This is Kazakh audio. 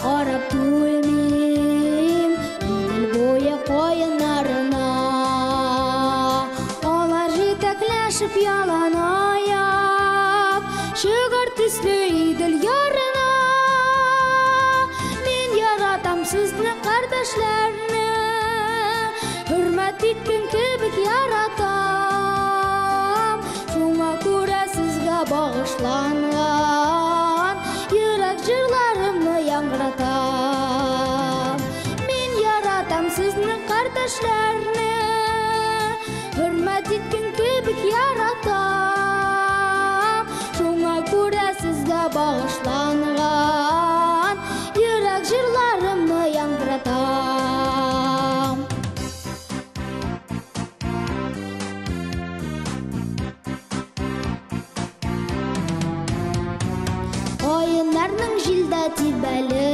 қарап түлмейм ел бойы қойынарына. Олар жетекләшіп ялан аяп шығар түслі иділ ярына. Мен яратам сізні қардашларны, hürmet etкен кебек яратам. Шуңа күрә сезгә бағышланган йөрәк җырларымны яңгыратам. Мен яратам сезне кардәшләрне, hürmet etкен кебек яратам. Шуңа күрә сезгә бағышланган йөрәк җырларымны яңгыратам. Ойыннарның жилдә тибәле